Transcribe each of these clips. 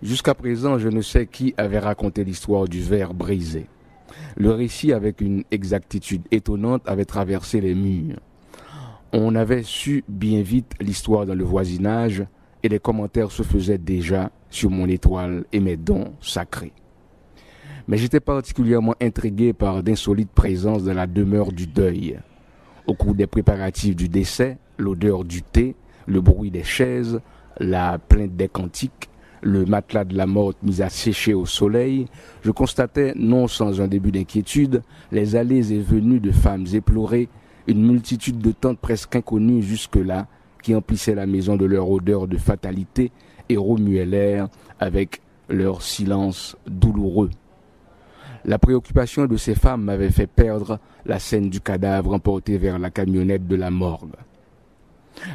Jusqu'à présent, je ne sais qui avait raconté l'histoire du verre brisé. Le récit, avec une exactitude étonnante, avait traversé les murs. On avait su bien vite l'histoire dans le voisinage et les commentaires se faisaient déjà sur mon étoile et mes dons sacrés. Mais j'étais particulièrement intrigué par d'insolites présences dans la demeure du deuil. Au cours des préparatifs du décès, l'odeur du thé, le bruit des chaises, la plainte des cantiques, le matelas de la morte mis à sécher au soleil, je constatais, non sans un début d'inquiétude, les allées et venues de femmes éplorées, une multitude de tantes presque inconnues jusque-là, qui emplissaient la maison de leur odeur de fatalité et remuaient l'air avec leur silence douloureux. La préoccupation de ces femmes m'avait fait perdre la scène du cadavre emporté vers la camionnette de la morgue.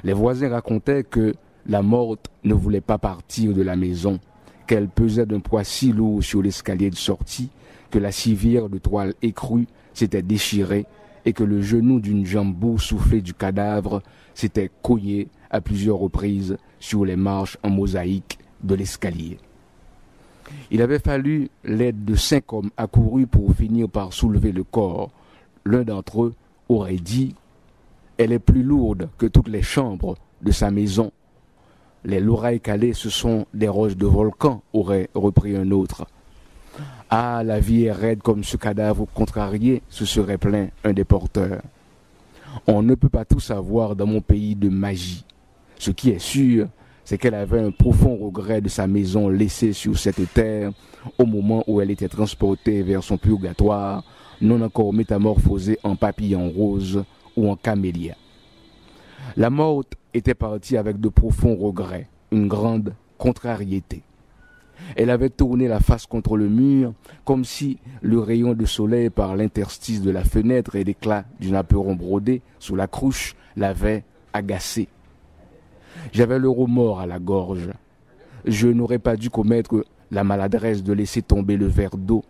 Les voisins racontaient que la morte ne voulait pas partir de la maison, qu'elle pesait d'un poids si lourd sur l'escalier de sortie que la civière de toile écrue s'était déchirée et que le genou d'une jambe boursouflée du cadavre s'était cogné à plusieurs reprises sur les marches en mosaïque de l'escalier. Il avait fallu l'aide de 5 hommes accourus pour finir par soulever le corps. L'un d'entre eux aurait dit « Elle est plus lourde que toutes les chambres de sa maison. » Les lorailles calées, ce sont des roches de volcan, aurait repris un autre. « Ah, la vie est raide comme ce cadavre contrarié, se serait plaint un des porteurs. On ne peut pas tout savoir dans mon pays de magie. Ce qui est sûr, c'est qu'elle avait un profond regret de sa maison laissée sur cette terre au moment où elle était transportée vers son purgatoire, non encore métamorphosée en papillon rose ou en camélia. La morte était partie avec de profonds regrets, une grande contrariété. Elle avait tourné la face contre le mur, comme si le rayon de soleil par l'interstice de la fenêtre et l'éclat du naperon brodé sous la crouche l'avait agacée. J'avais le remords à la gorge. Je n'aurais pas dû commettre la maladresse de laisser tomber le verre d'eau.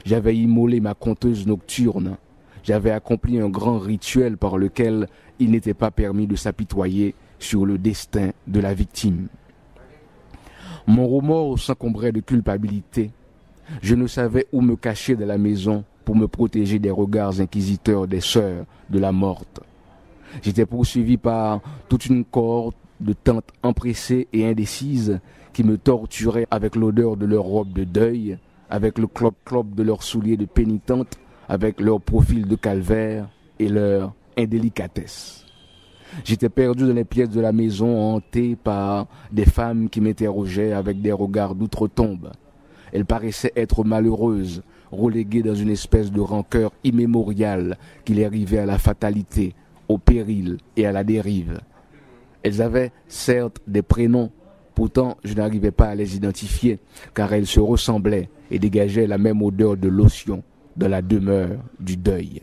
J'avais immolé ma conteuse nocturne. J'avais accompli un grand rituel par lequel il n'était pas permis de s'apitoyer sur le destin de la victime. Mon remords s'encombrait de culpabilité. Je ne savais où me cacher de la maison pour me protéger des regards inquisiteurs des sœurs de la morte. J'étais poursuivi par toute une cohorte de tantes empressées et indécises qui me torturaient avec l'odeur de leurs robes de deuil, avec le clop-clop de leurs souliers de pénitente, avec leur profil de calvaire et leur indélicatesse. J'étais perdu dans les pièces de la maison, hanté par des femmes qui m'interrogeaient avec des regards d'outre-tombe. Elles paraissaient être malheureuses, reléguées dans une espèce de rancœur immémoriale qui les rivait à la fatalité, au péril et à la dérive. Elles avaient certes des prénoms, pourtant je n'arrivais pas à les identifier, car elles se ressemblaient et dégageaient la même odeur de lotion dans la demeure du deuil.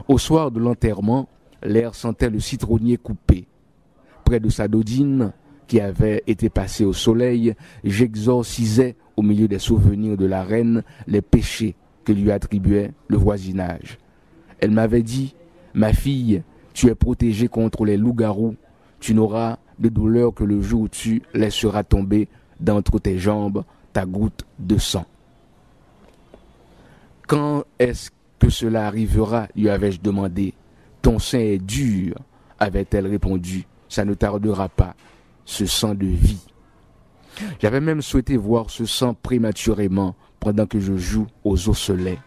Au soir de l'enterrement, l'air sentait le citronnier coupé. Près de sa dodine, qui avait été passée au soleil, j'exorcisais, au milieu des souvenirs de la reine, les péchés que lui attribuait le voisinage. Elle m'avait dit « Ma fille, tu es protégée contre les loups-garous. Tu n'auras de douleur que le jour où tu laisseras tomber d'entre tes jambes ta goutte de sang. » « Quand est-ce que cela arrivera ?» lui avais-je demandé. « Ton sein est dur, » avait-elle répondu. « Ça ne tardera pas, ce sang de vie. » J'avais même souhaité voir ce sang prématurément pendant que je joue aux osselets.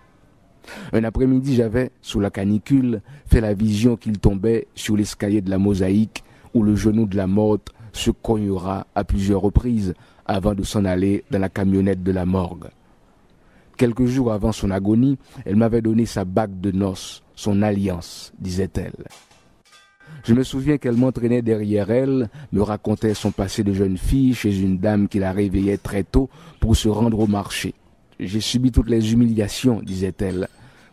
Un après-midi, j'avais, sous la canicule, fait la vision qu'il tombait sur l'escalier de la mosaïque où le genou de la morte se cognera à plusieurs reprises avant de s'en aller dans la camionnette de la morgue. Quelques jours avant son agonie, elle m'avait donné sa bague de noces, son alliance, disait-elle. Je me souviens qu'elle m'entraînait derrière elle, me racontait son passé de jeune fille chez une dame qui la réveillait très tôt pour se rendre au marché. J'ai subi toutes les humiliations, disait-elle,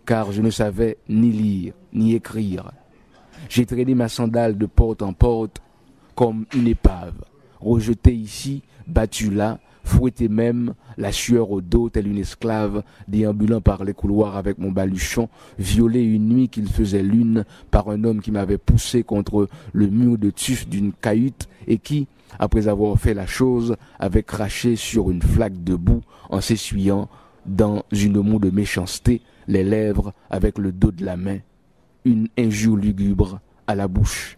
car je ne savais ni lire, ni écrire. J'ai traîné ma sandale de porte en porte comme une épave, rejetée ici, battue là, fouettée même, la sueur au dos telle une esclave, déambulant par les couloirs avec mon baluchon, violée une nuit qu'il faisait lune par un homme qui m'avait poussé contre le mur de tuf d'une cahute et qui, Après avoir fait la chose, avait craché sur une flaque de boue en s'essuyant dans une moue de méchanceté les lèvres avec le dos de la main, une injure lugubre à la bouche.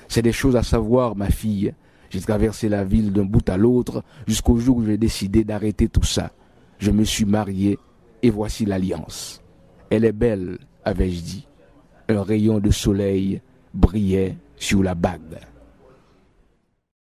C'est des choses à savoir, ma fille. J'ai traversé la ville d'un bout à l'autre jusqu'au jour où j'ai décidé d'arrêter tout ça. Je me suis marié et voici l'alliance. Elle est belle, avais-je dit. Un rayon de soleil brillait sur la bague.